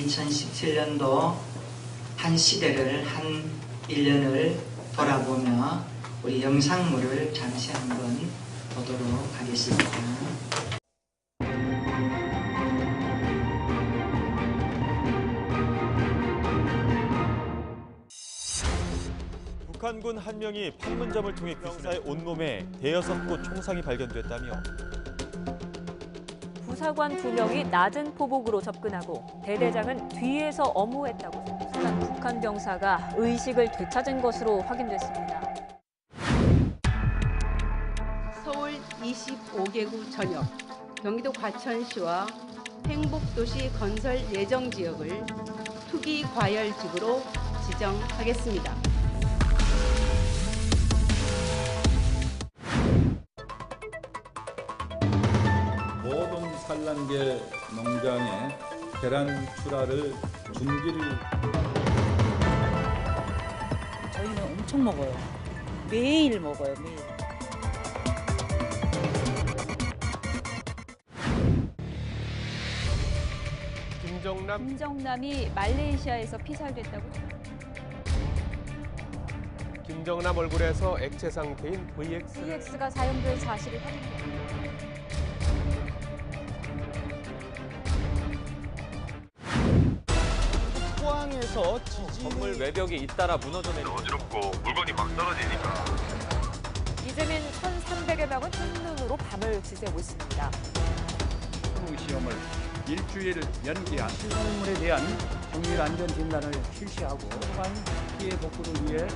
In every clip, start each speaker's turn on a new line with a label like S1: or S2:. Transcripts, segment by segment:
S1: 2017년도 한 시대를, 한 1년을 돌아보며 우리 영상물을 잠시 한번 보도록 하겠습니다.
S2: 북한군 한 명이 판문점을 통해 병사의 온몸에 대여섯 곳 총상이 발견됐다며
S3: 부사관 2명이 낮은 포복으로 접근하고 대대장은 뒤에서 엄호했다고 생각한 북한 병사가 의식을 되찾은 것으로 확인됐습니다.
S4: 서울 25개구 전역, 경기도 과천시와 행복도시 건설 예정 지역을 투기 과열 지구로 지정하겠습니다.
S5: 모든 산란계 농장에 계란 출하를 중지를.
S6: 저희는 엄청 먹어요. 매일 먹어요, 매일.
S3: 김정남이 말레이시아에서 피살됐다고?
S7: 김정남 얼굴에서 액체 상태인
S3: VX가 사용될 사실이 확인됐습니다.
S2: 포항에서 건물 외벽이 잇따라 무너져 내린
S8: 어지럽고 물건이 막 떨어지니까.
S3: 이재민 1,300여 명은 한눈으로 밤을 지새고 있습니다.
S9: 시험을 일주일 연기한 시설물에 대한 정밀 안전 진단을 실시하고 또한 피해 복구를 위해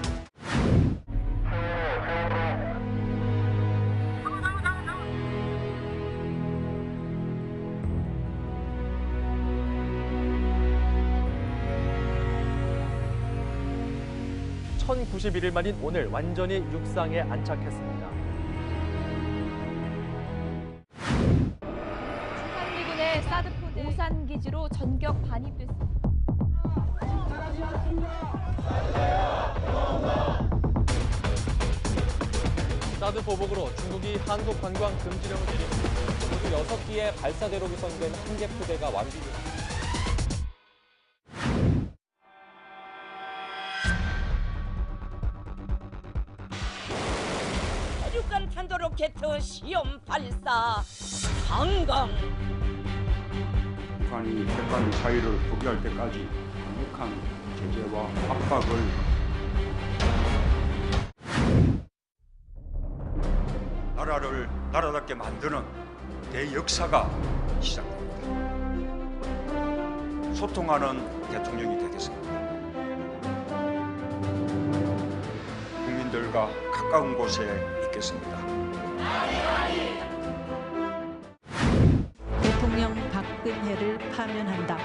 S2: (1091일) 만인 오늘 완전히 육상에 안착했습니다.
S3: 주한미군의 사드포드 오산 기지로 전격 반입됐습니다.
S2: 사드 보복으로 중국이 한국 관광 금지령을 내린 모두 6기의 발사대로 구성된 한 개 부대가 완비됐습니다.
S6: 육간 탄도 로켓 시험 발사 성공.
S9: 북한이 핵간 사유를 포기할 때까지 강력한 제재와 압박을
S5: 나라를 나라답게 만드는 대역사가 시작됩니다. 소통하는 대통령이 되겠습니다. 국민들과 가까운 곳에 있겠습니다.
S6: 대통령 박근혜를 파면한다.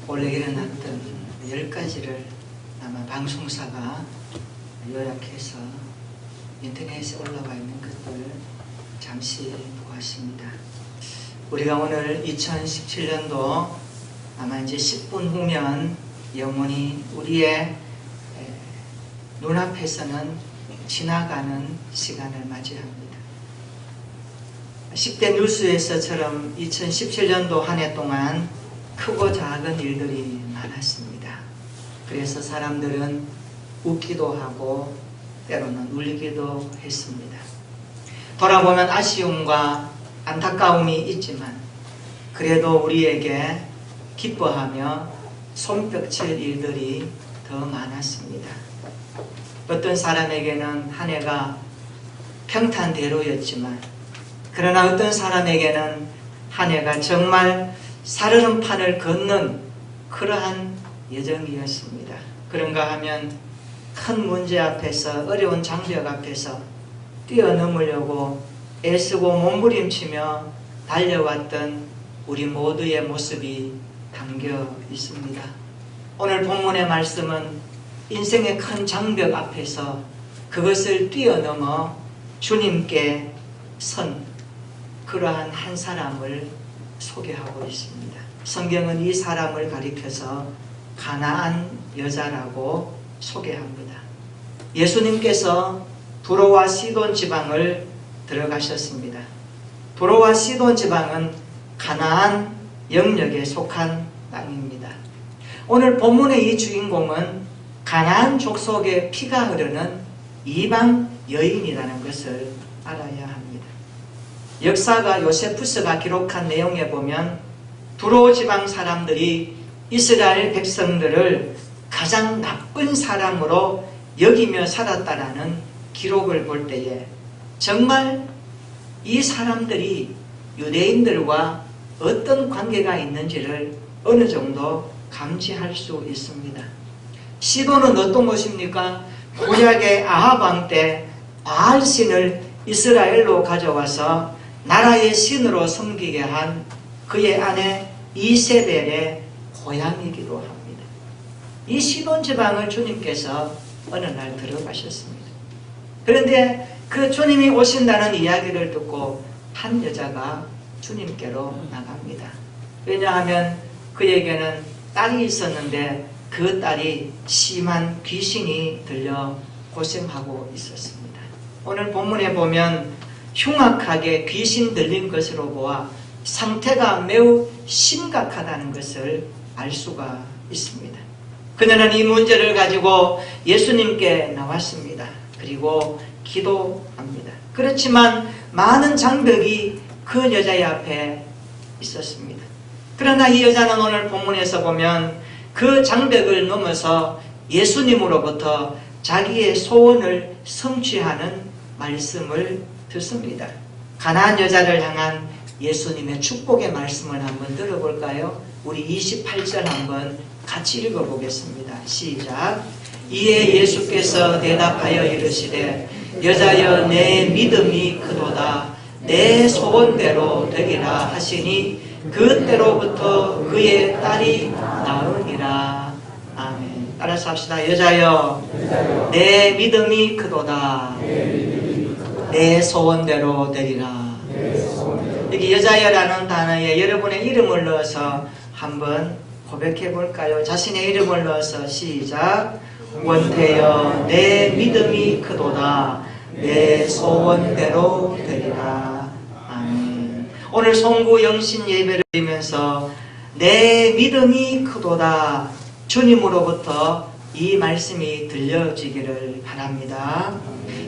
S1: 원래 일어났던 10가지를 아마 방송사가 요약해서 인터넷에 올라와 있는 것들 잠시 보았습니다. 우리가 오늘 2017년도 아마 이제 10분 후면 영원히 우리의 눈앞에서는 지나가는 시간을 맞이합니다. 10대 뉴스에서처럼 2017년도 한 해 동안 크고 작은 일들이 많았습니다. 그래서 사람들은 웃기도 하고 때로는 울기도 했습니다. 돌아보면 아쉬움과 안타까움이 있지만 그래도 우리에게 기뻐하며 손뼉칠 일들이 더 많았습니다. 어떤 사람에게는 한 해가 평탄대로였지만 그러나 어떤 사람에게는 한 해가 정말 살얼음판을 걷는 그러한 여정이었습니다. 그런가 하면 큰 문제 앞에서, 어려운 장벽 앞에서 뛰어넘으려고 애쓰고 몸부림치며 달려왔던 우리 모두의 모습이 담겨 있습니다. 오늘 본문의 말씀은 인생의 큰 장벽 앞에서 그것을 뛰어넘어 주님께 선 그러한 한 사람을 소개하고 있습니다. 성경은 이 사람을 가리켜서 가나안 여자라고 소개합니다. 예수님께서 두로와 시돈 지방을 들어가셨습니다. 두로와 시돈 지방은 가나안 영역에 속한 땅입니다. 오늘 본문의 이 주인공은 가나안 족속의 피가 흐르는 이방 여인이라는 것을 알아야 합니다. 역사가 요세푸스가 기록한 내용에 보면 두로 지방 사람들이 이스라엘 백성들을 가장 나쁜 사람으로 여기며 살았다라는 기록을 볼 때에 정말 이 사람들이 유대인들과 어떤 관계가 있는지를 어느 정도 감지할 수 있습니다. 시돈은 어떤 것입니까? 구약의 아합 왕 때 바알신을 이스라엘로 가져와서 나라의 신으로 섬기게 한 그의 아내 이세벨의 고향이기도 합니다. 이 시돈 지방을 주님께서 어느 날 들어가셨습니다. 그런데 그 주님이 오신다는 이야기를 듣고 한 여자가 주님께로 나갑니다. 왜냐하면 그에게는 딸이 있었는데 그 딸이 심한 귀신이 들려 고생하고 있었습니다. 오늘 본문에 보면 흉악하게 귀신 들린 것으로 보아 상태가 매우 심각하다는 것을 알 수가 있습니다. 그녀는 이 문제를 가지고 예수님께 나왔습니다. 그리고 기도합니다. 그렇지만 많은 장벽이 그 여자의 앞에 있었습니다. 그러나 이 여자는 오늘 본문에서 보면 그 장벽을 넘어서 예수님으로부터 자기의 소원을 성취하는 말씀을 듣습니다. 가나안 여자를 향한 예수님의 축복의 말씀을 한번 들어볼까요? 우리 28절 한번 같이 읽어보겠습니다. 시작. 이에 예수께서 대답하여 이르시되 여자여 내 믿음이 크도다. 내 소원대로 되리라 하시니 그때로부터 그의 딸이 나으니라. 아멘. 따라서 합시다. 여자여 내 믿음이 크도다. 내 소원대로 되리라. 여기 여자여라는 단어에 여러분의 이름을 넣어서 한번 고백해 볼까요? 자신의 이름을 넣어서 시작. 원태여 내 믿음이 크도다. 내 소원대로 되리라. 아멘. 오늘 송구 영신 예배를 드리면서 내 믿음이 크도다. 주님으로부터 이 말씀이 들려지기를 바랍니다.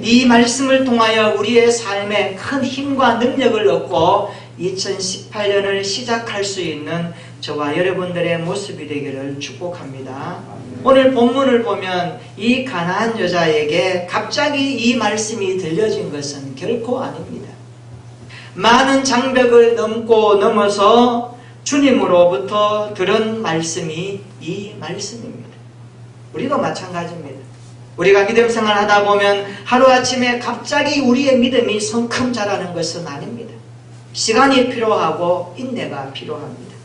S1: 이 말씀을 통하여 우리의 삶에 큰 힘과 능력을 얻고 2018년을 시작할 수 있는 저와 여러분들의 모습이 되기를 축복합니다. 오늘 본문을 보면 이 가나안 여자에게 갑자기 이 말씀이 들려진 것은 결코 아닙니다. 많은 장벽을 넘어서 주님으로부터 들은 말씀이 이 말씀입니다. 우리도 마찬가지입니다. 우리가 믿음 생활 하다 보면 하루아침에 갑자기 우리의 믿음이 성큼 자라는 것은 아닙니다. 시간이 필요하고 인내가 필요합니다.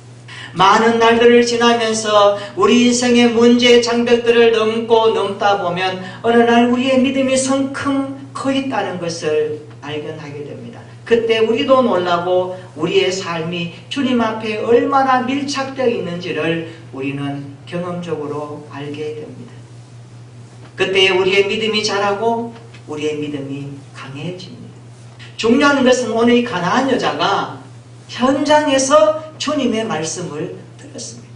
S1: 많은 날들을 지나면서 우리 인생의 문제 장벽들을 넘다 보면 어느 날 우리의 믿음이 성큼 커 있다는 것을 발견하게 됩니다. 그때 우리도 놀라고 우리의 삶이 주님 앞에 얼마나 밀착되어 있는지를 우리는 경험적으로 알게 됩니다. 그때 우리의 믿음이 자라고 우리의 믿음이 강해집니다. 중요한 것은 오늘 이 가나안 여자가 현장에서 주님의 말씀을 들었습니다.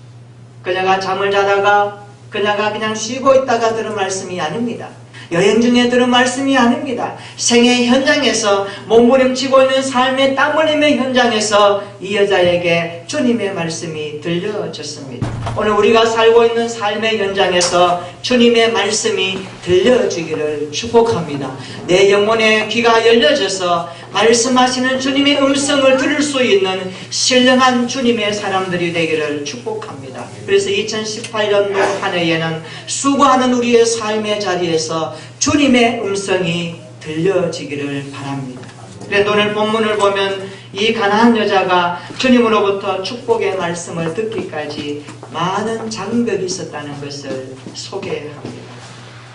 S1: 그녀가 잠을 자다가 그녀가 그냥 쉬고 있다가 들은 말씀이 아닙니다. 여행 중에 들은 말씀이 아닙니다. 생애 현장에서 몸부림치고 있는 삶의 땀 흘림의 현장에서 이 여자에게 주님의 말씀이 들려졌습니다. 오늘 우리가 살고 있는 삶의 현장에서 주님의 말씀이 들려주기를 축복합니다. 내 영혼의 귀가 열려져서 말씀하시는 주님의 음성을 들을 수 있는 신령한 주님의 사람들이 되기를 축복합니다. 그래서 2018년도 한 해에는 수고하는 우리의 삶의 자리에서 주님의 음성이 들려지기를 바랍니다. 그런데 오늘 본문을 보면 이 가나안 여자가 주님으로부터 축복의 말씀을 듣기까지 많은 장벽이 있었다는 것을 소개합니다.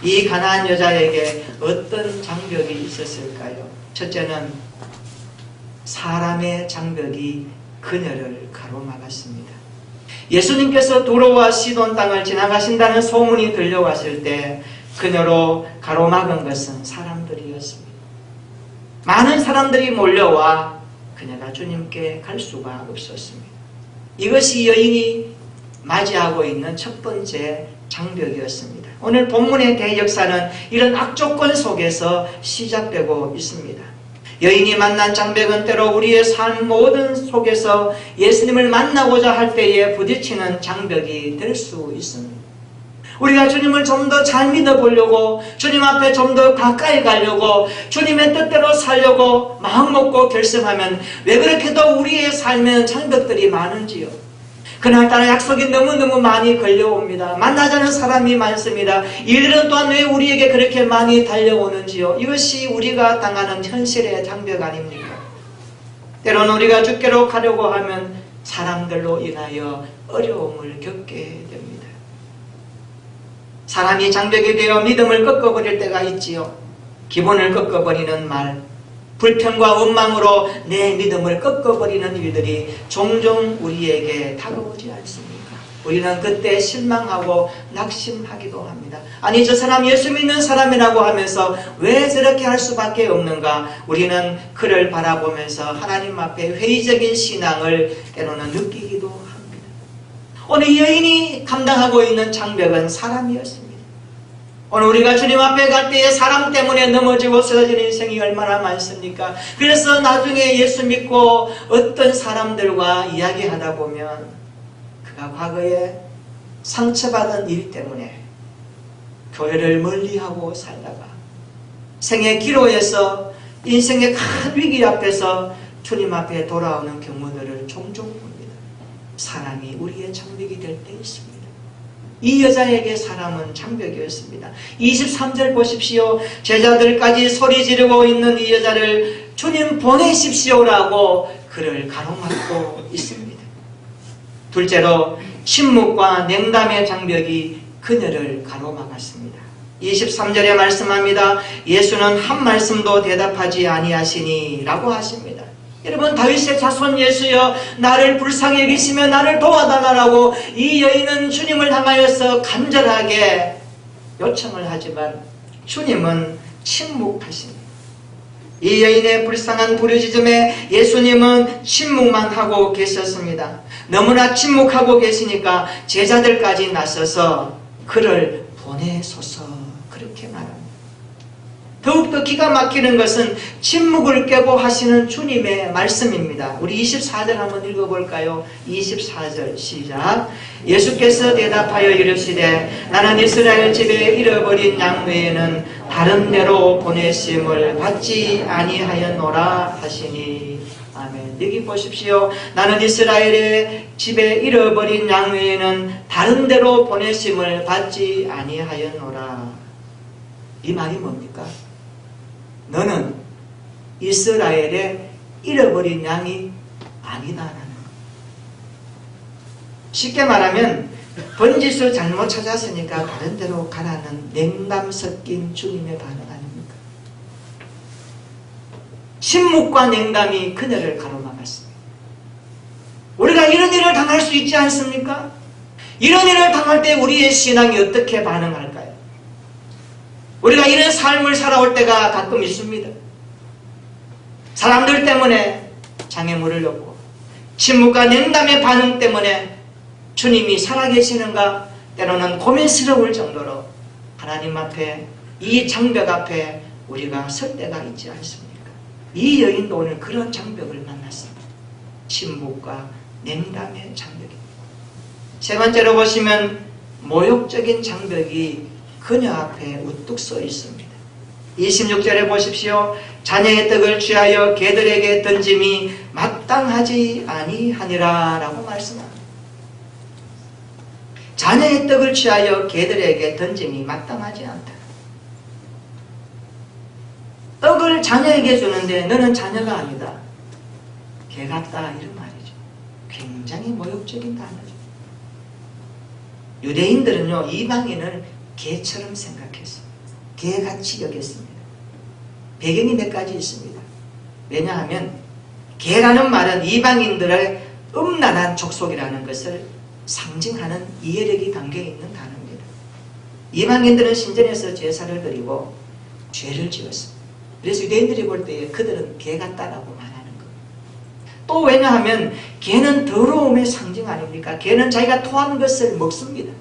S1: 이 가나안 여자에게 어떤 장벽이 있었을까요? 첫째는 사람의 장벽이 그녀를 가로막았습니다. 예수님께서 두로와 시돈 땅을 지나가신다는 소문이 들려왔을 때 그녀로 가로막은 것은 사람들이었습니다. 많은 사람들이 몰려와 그녀가 주님께 갈 수가 없었습니다. 이것이 여인이 맞이하고 있는 첫 번째 장벽이었습니다. 오늘 본문의 대역사는 이런 악조건 속에서 시작되고 있습니다. 여인이 만난 장벽은 때로 우리의 삶 모든 속에서 예수님을 만나고자 할 때에 부딪히는 장벽이 될 수 있습니다. 우리가 주님을 좀 더 잘 믿어보려고, 주님 앞에 좀 더 가까이 가려고, 주님의 뜻대로 살려고 마음먹고 결심하면 왜 그렇게도 우리의 삶에는 장벽들이 많은지요. 그날따라 약속이 너무너무 많이 걸려옵니다. 만나자는 사람이 많습니다. 일들은 또한 왜 우리에게 그렇게 많이 달려오는지요. 이것이 우리가 당하는 현실의 장벽 아닙니까? 때로는 우리가 주께로 가려고 하면 사람들로 인하여 어려움을 겪게 됩니다. 사람이 장벽이 되어 믿음을 꺾어버릴 때가 있지요. 기본을 꺾어버리는 말, 불평과 원망으로 내 믿음을 꺾어버리는 일들이 종종 우리에게 다가오지 않습니까? 우리는 그때 실망하고 낙심하기도 합니다. 아니, 저 사람 예수 믿는 사람이라고 하면서 왜 저렇게 할 수밖에 없는가? 우리는 그를 바라보면서 하나님 앞에 회의적인 신앙을 때로는 느끼기도 합니다. 오늘 여인이 감당하고 있는 장벽은 사람이었습니다. 오늘 우리가 주님 앞에 갈 때에 사람 때문에 넘어지고 쓰러지는 인생이 얼마나 많습니까? 그래서 나중에 예수 믿고 어떤 사람들과 이야기하다 보면 그가 과거에 상처받은 일 때문에 교회를 멀리하고 살다가 생의 기로에서 인생의 큰 위기 앞에서 주님 앞에 돌아오는 경우들을 종종 봅니다. 사람이 우리의 장벽이 될 때 있습니다. 이 여자에게 사람은 장벽이었습니다. 23절 보십시오. 제자들까지 소리 지르고 있는 이 여자를 주님 보내십시오라고 그를 가로막고 있습니다. 둘째로 침묵과 냉담의 장벽이 그녀를 가로막았습니다. 23절에 말씀합니다. 예수는 한 말씀도 대답하지 아니하시니 라고 하십니다. 여러분, 다윗의 자손 예수여, 나를 불쌍히 여기시며 나를 도와달라고 이 여인은 주님을 향하여서 간절하게 요청을 하지만 주님은 침묵하십니다. 이 여인의 불쌍한 부르짖음에 예수님은 침묵만 하고 계셨습니다. 너무나 침묵하고 계시니까 제자들까지 나서서 그를 보내소서 그렇게 말합니다. 더욱더 기가 막히는 것은 침묵을 깨고 하시는 주님의 말씀입니다. 우리 24절 한번 읽어볼까요? 24절 시작. 예수께서 대답하여 이르시되 나는 이스라엘 집에 잃어버린 양 외에는 다른 데로 보내심을 받지 아니하였노라 하시니. 아멘. 여기 보십시오. 나는 이스라엘의 집에 잃어버린 양 외에는 다른 데로 보내심을 받지 아니하였노라. 이 말이 뭡니까? 너는 이스라엘의 잃어버린 양이 아니다라는 것. 쉽게 말하면 번지수 잘못 찾았으니까 다른 데로 가라는 냉담 섞인 주님의 반응 아닙니까? 침묵과 냉담이 그녀를 가로막았습니다. 우리가 이런 일을 당할 수 있지 않습니까? 이런 일을 당할 때 우리의 신앙이 어떻게 반응할까요? 우리가 이런 삶을 살아올 때가 가끔 있습니다. 사람들 때문에 장애물을 얻고 침묵과 냉담의 반응 때문에 주님이 살아계시는가 때로는 고민스러울 정도로 하나님 앞에 이 장벽 앞에 우리가 설 때가 있지 않습니까? 이 여인도 오늘 그런 장벽을 만났습니다. 침묵과 냉담의 장벽입니다. 세 번째로 보시면 모욕적인 장벽이 그녀 앞에 우뚝 서 있습니다. 26절에 보십시오. 자녀의 떡을 취하여 개들에게 던짐이 마땅하지 아니하니라 라고 말씀합니다. 자녀의 떡을 취하여 개들에게 던짐이 마땅하지 않다. 떡을 자녀에게 주는데 너는 자녀가 아니다. 개 같다 이런 말이죠. 굉장히 모욕적인 단어죠. 유대인들은요, 이방인을 개처럼 생각했습니다. 개같이 여겼습니다. 배경이 몇 가지 있습니다. 왜냐하면 개라는 말은 이방인들의 음란한 족속이라는 것을 상징하는 이해력이 담겨있는 단어입니다. 이방인들은 신전에서 제사를 드리고 죄를 지었습니다. 그래서 유대인들이 볼 때 그들은 개 같다라고 말하는 겁니다. 또 왜냐하면 개는 더러움의 상징 아닙니까? 개는 자기가 토한 것을 먹습니다.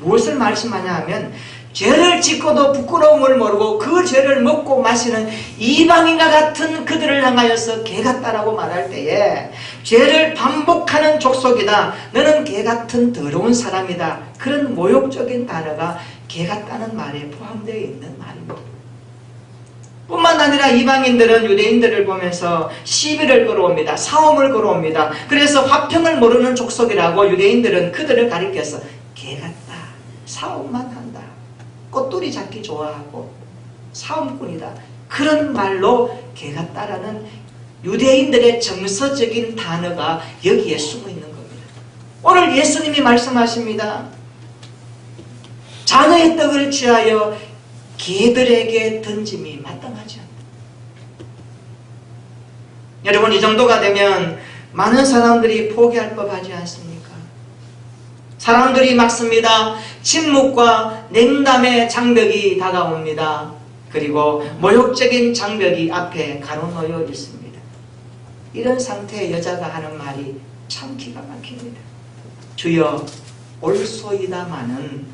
S1: 무엇을 말씀하냐 하면 죄를 짓고도 부끄러움을 모르고 그 죄를 먹고 마시는 이방인과 같은 그들을 향하여서 개 같다라고 말할 때에 죄를 반복하는 족속이다. 너는 개 같은 더러운 사람이다. 그런 모욕적인 단어가 개 같다는 말에 포함되어 있는 말입니다. 뿐만 아니라 이방인들은 유대인들을 보면서 시비를 걸어옵니다. 싸움을 걸어옵니다. 그래서 화평을 모르는 족속이라고 유대인들은 그들을 가리켜서 개 같다. 싸움만 한다. 꽃돌이 잡기 좋아하고 싸움꾼이다. 그런 말로 개 같다라는 유대인들의 정서적인 단어가 여기에 숨어 있는 겁니다. 오늘 예수님이 말씀하십니다. 자녀의 떡을 취하여 개들에게 던짐이 마땅하지 않다. 여러분, 이 정도가 되면 많은 사람들이 포기할 법하지 않습니까? 사람들이 막습니다. 침묵과 냉담의 장벽이 다가옵니다. 그리고 모욕적인 장벽이 앞에 가로놓여 있습니다. 이런 상태의 여자가 하는 말이 참 기가 막힙니다. 주여, 올소이다마는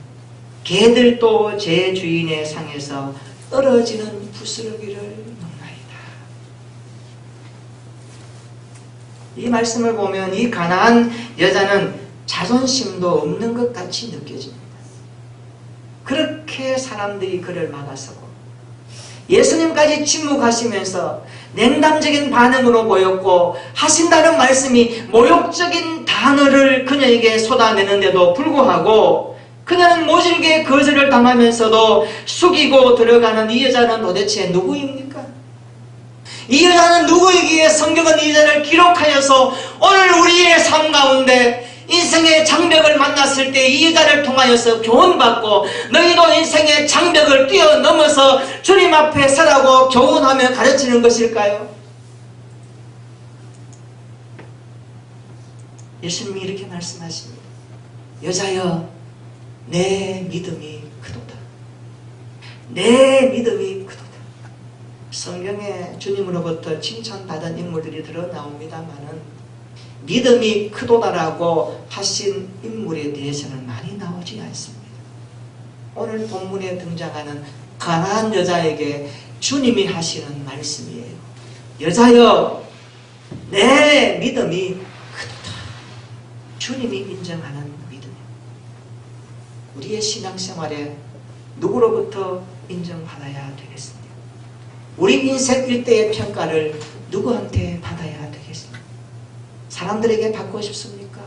S1: 개들도 제 주인의 상에서 떨어지는 부스러기를 먹나이다. 이 말씀을 보면 이 가난한 여자는 자존심도 없는 것 같이 느껴집니다. 그렇게 사람들이 그를 막아서고 예수님까지 침묵하시면서 냉담적인 반응으로 보였고 하신다는 말씀이 모욕적인 단어를 그녀에게 쏟아내는데도 불구하고 그녀는 모질게 거절을 당하면서도 숙이고 들어가는 이 여자는 도대체 누구입니까? 이 여자는 누구이기에 성경은 이 여자를 기록하여서 오늘 우리의 삶 가운데 인생의 장벽을 만났을 때 이 여자를 통하여서 교훈받고 너희도 인생의 장벽을 뛰어넘어서 주님 앞에 서라고 교훈하며 가르치는 것일까요? 예수님이 이렇게 말씀하십니다. 여자여, 내 믿음이 크도다. 내 믿음이 크도다. 성경에 주님으로부터 칭찬받은 인물들이 드러나옵니다마는 믿음이 크도다라고 하신 인물에 대해서는 많이 나오지 않습니다. 오늘 본문에 등장하는 가난한 여자에게 주님이 하시는 말씀이에요. 여자여, 내 믿음이 크도다. 주님이 인정하는 믿음. 우리의 신앙생활에 누구로부터 인정받아야 되겠습니까? 우리 인생 일대의 평가를 누구한테 받아야 되겠습니까? 사람들에게 받고 싶습니까?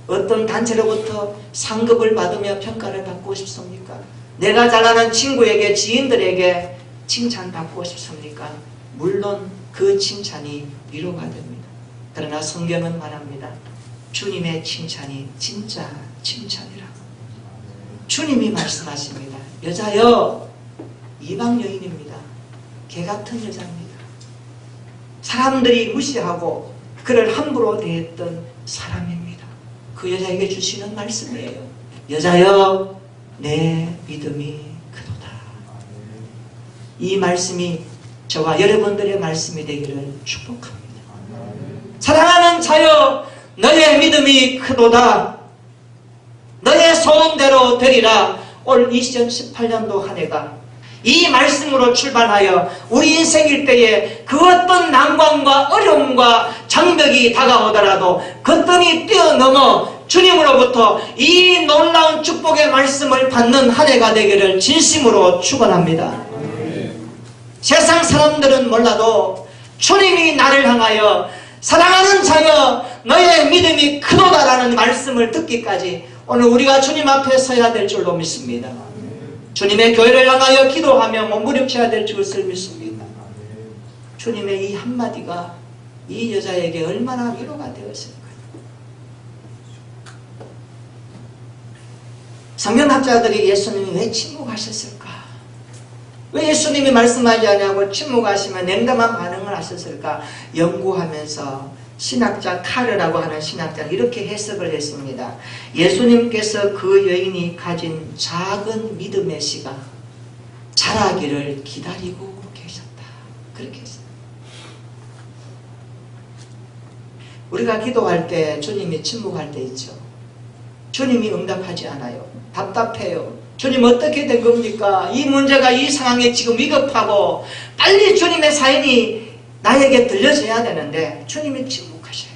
S1: 어떤 단체로부터 상급을 받으며 평가를 받고 싶습니까? 내가 잘 아는 친구에게, 지인들에게 칭찬받고 싶습니까? 물론 그 칭찬이 위로가 됩니다. 그러나 성경은 말합니다. 주님의 칭찬이 진짜 칭찬이라고. 주님이 말씀하십니다. 여자여, 이방 여인입니다. 개 같은 여자입니다. 사람들이 무시하고 그를 함부로 대했던 사람입니다. 그 여자에게 주시는 말씀이에요. 여자여, 내 믿음이 크도다. 이 말씀이 저와 여러분들의 말씀이 되기를 축복합니다. 사랑하는 자여, 너의 믿음이 크도다. 너의 소원대로 되리라. 올 2018년도 한 해가 이 말씀으로 출발하여 우리 인생일 때에 그 어떤 난관과 어려움과 장벽이 다가오더라도 거뜬히 뛰어넘어 주님으로부터 이 놀라운 축복의 말씀을 받는 한 해가 되기를 진심으로 축원합니다. 세상 사람들은 몰라도 주님이 나를 향하여 사랑하는 자여, 너의 믿음이 크도다라는 말씀을 듣기까지 오늘 우리가 주님 앞에 서야 될 줄로 믿습니다. 주님의 교회를 향하여 기도하며 몸부림쳐야 될 것을 믿습니다. 주님의 이 한마디가 이 여자에게 얼마나 위로가 되었을까요? 성경학자들이 예수님이 왜 침묵하셨을까? 왜 예수님이 말씀하지 않냐고 침묵하시면 냉담한 반응을 하셨을까? 연구하면서 신학자 카르라고 하는 신학자는 이렇게 해석을 했습니다. 예수님께서 그 여인이 가진 작은 믿음의 씨가 자라기를 기다리고 계셨다. 그렇게 했어요. 우리가 기도할 때 주님이 침묵할 때 있죠. 주님이 응답하지 않아요. 답답해요. 주님 어떻게 된 겁니까? 이 문제가 이 상황에 지금 위급하고 빨리 주님의 사인이 나에게 들려져야 되는데 주님이 침묵하셔요.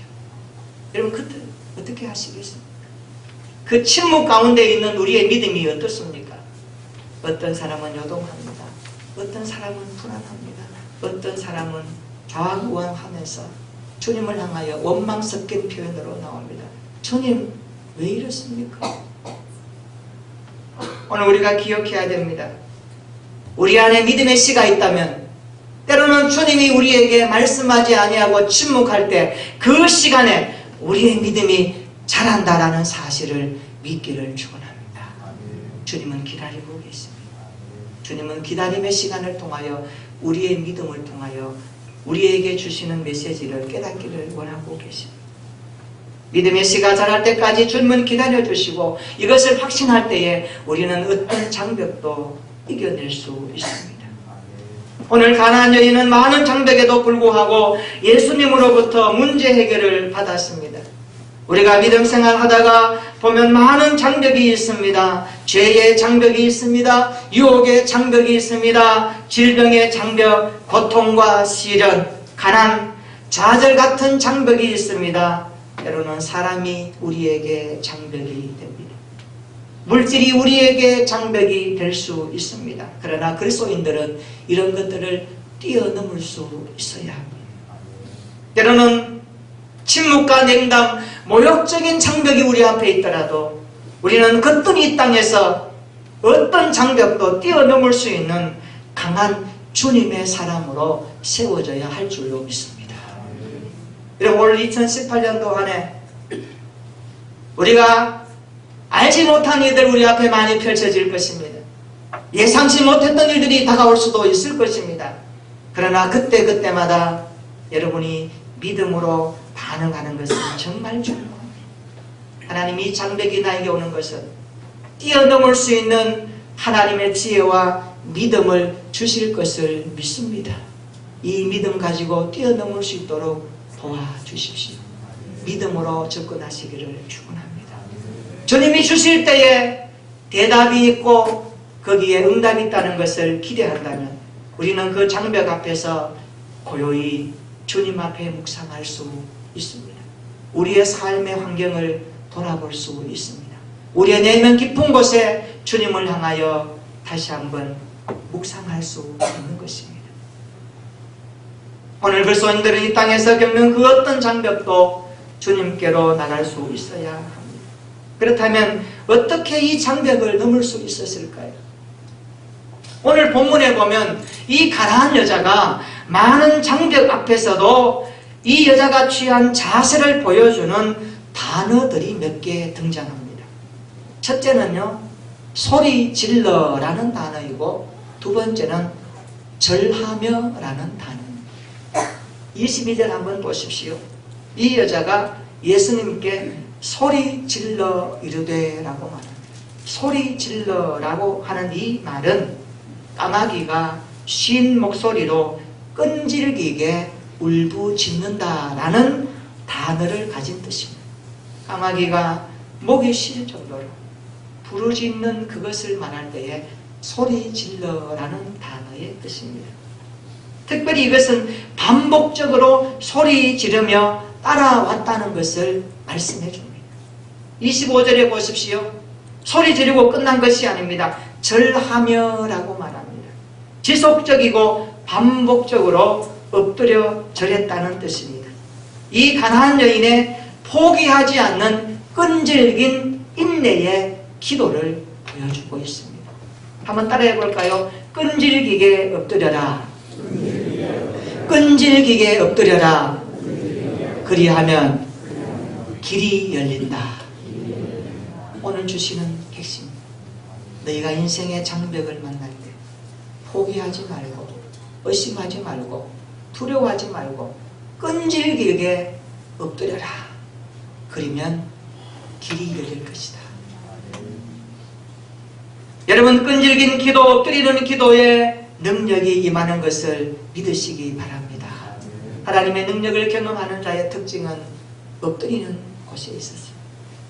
S1: 여러분 그때 어떻게 하시겠습니까? 그 침묵 가운데 있는 우리의 믿음이 어떻습니까? 어떤 사람은 요동합니다. 어떤 사람은 불안합니다. 어떤 사람은 좌우왕하면서 주님을 향하여 원망 섞인 표현으로 나옵니다. 주님 왜 이렇습니까? 오늘 우리가 기억해야 됩니다. 우리 안에 믿음의 씨가 있다면 때로는 주님이 우리에게 말씀하지 아니하고 침묵할 때 그 시간에 우리의 믿음이 자란다라는 사실을 믿기를 축원합니다. 주님은 기다리고 계십니다. 주님은 기다림의 시간을 통하여 우리의 믿음을 통하여 우리에게 주시는 메시지를 깨닫기를 원하고 계십니다. 믿음의 씨가 자랄 때까지 주님은 기다려주시고 이것을 확신할 때에 우리는 어떤 장벽도 이겨낼 수 있습니다. 오늘 가나안 여인은 많은 장벽에도 불구하고 예수님으로부터 문제 해결을 받았습니다. 우리가 믿음 생활하다가 보면 많은 장벽이 있습니다. 죄의 장벽이 있습니다. 유혹의 장벽이 있습니다. 질병의 장벽, 고통과 시련, 가난, 좌절 같은 장벽이 있습니다. 때로는 사람이 우리에게 장벽이 됩니다. 물질이 우리에게 장벽이 될 수 있습니다. 그러나 그리스도인들은 이런 것들을 뛰어넘을 수 있어야 합니다. 때로는 침묵과 냉담, 모욕적인 장벽이 우리 앞에 있더라도 우리는 거뜬히 이 땅에서 어떤 장벽도 뛰어넘을 수 있는 강한 주님의 사람으로 세워져야 할 줄로 믿습니다. 여러분 올 2018년도 안에 우리가 알지 못한 일들 우리 앞에 많이 펼쳐질 것입니다. 예상치 못했던 일들이 다가올 수도 있을 것입니다. 그러나 그때마다 여러분이 믿음으로 반응하는 것은 정말 중요합니다. 하나님이 장벽이 나에게 오는 것은 뛰어넘을 수 있는 하나님의 지혜와 믿음을 주실 것을 믿습니다. 이 믿음 가지고 뛰어넘을 수 있도록 도와주십시오. 믿음으로 접근하시기를 축원합니다. 주님이 주실 때에 대답이 있고 거기에 응답이 있다는 것을 기대한다면 우리는 그 장벽 앞에서 고요히 주님 앞에 묵상할 수 있습니다. 우리의 삶의 환경을 돌아볼 수 있습니다. 우리의 내면 깊은 곳에 주님을 향하여 다시 한번 묵상할 수 있는 것입니다. 오늘 그리스도인들은 이 땅에서 겪는 그 어떤 장벽도 주님께로 나갈 수 있어야 합니다. 그렇다면 어떻게 이 장벽을 넘을 수 있었을까요? 오늘 본문에 보면 이 가나안 여자가 많은 장벽 앞에서도 이 여자가 취한 자세를 보여주는 단어들이 몇 개 등장합니다. 첫째는요, 소리 질러라는 단어이고 두 번째는 절하며라는 단어입니다. 22절 한번 보십시오. 이 여자가 예수님께 소리 질러 이르되라고 말합니다. 소리 질러라고 하는 이 말은 까마귀가 쉰 목소리로 끈질기게 울부짖는다라는 단어를 가진 뜻입니다. 까마귀가 목이 쉴 정도로 부르짖는 그것을 말할 때에 소리 질러라는 단어의 뜻입니다. 특별히 이것은 반복적으로 소리 지르며 따라왔다는 것을 말씀해 줍니다. 25절에 보십시오. 소리 지르고 끝난 것이 아닙니다. 절하며라고 말합니다. 지속적이고 반복적으로 엎드려 절했다는 뜻입니다. 이 가나안 여인의 포기하지 않는 끈질긴 인내의 기도를 보여주고 있습니다. 한번 따라해 볼까요? 끈질기게 엎드려라. 끈질기게 엎드려라. 그리하면 길이 열린다. 오늘 주시는 핵심, 너희가 인생의 장벽을 만날 때 포기하지 말고 의심하지 말고 두려워하지 말고 끈질기게 엎드려라. 그러면 길이 열릴 것이다. 여러분, 끈질긴 기도, 엎드리는 기도에 능력이 임하는 것을 믿으시기 바랍니다. 하나님의 능력을 경험하는 자의 특징은 엎드리는 곳에 있었습니다.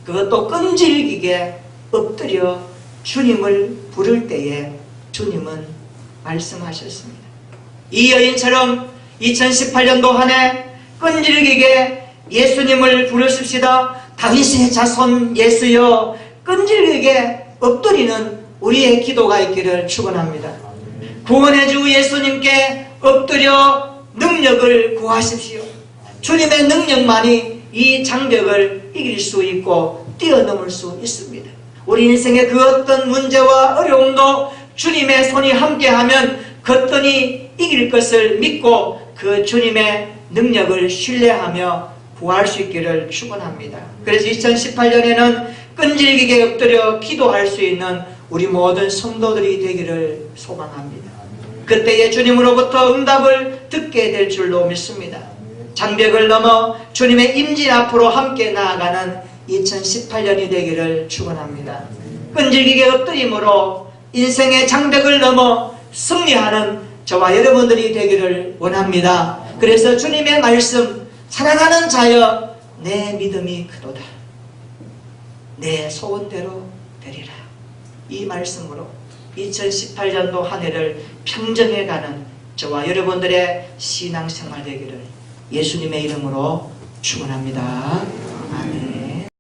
S1: 그것도 끈질기게 엎드려 주님을 부를 때에 주님은 말씀하셨습니다. 이 여인처럼 2018년도 한 해 끈질기게 예수님을 부르십시다. 다윗의 자손 예수여, 끈질기게 엎드리는 우리의 기도가 있기를 축원합니다. 구원의 주 예수님께 엎드려 능력을 구하십시오. 주님의 능력만이 이 장벽을 이길 수 있고 뛰어넘을 수 있습니다. 우리 인생의 그 어떤 문제와 어려움도 주님의 손이 함께하면 거뜬히 이길 것을 믿고 그 주님의 능력을 신뢰하며 구할 수 있기를 축원합니다. 그래서 2018년에는 끈질기게 엎드려 기도할 수 있는 우리 모든 성도들이 되기를 소망합니다. 그때에 주님으로부터 응답을 듣게 될 줄로 믿습니다. 장벽을 넘어 주님의 임재 앞으로 함께 나아가는 2018년이 되기를 축원합니다. 끈질기게 엎드림으로 인생의 장벽을 넘어 승리하는 저와 여러분들이 되기를 원합니다. 그래서 주님의 말씀, 사랑하는 자여 내 믿음이 크도다. 내 소원대로 되리라. 이 말씀으로 2018년도 한 해를 평정해가는 저와 여러분들의 신앙생활 되기를 예수님의 이름으로 축원합니다.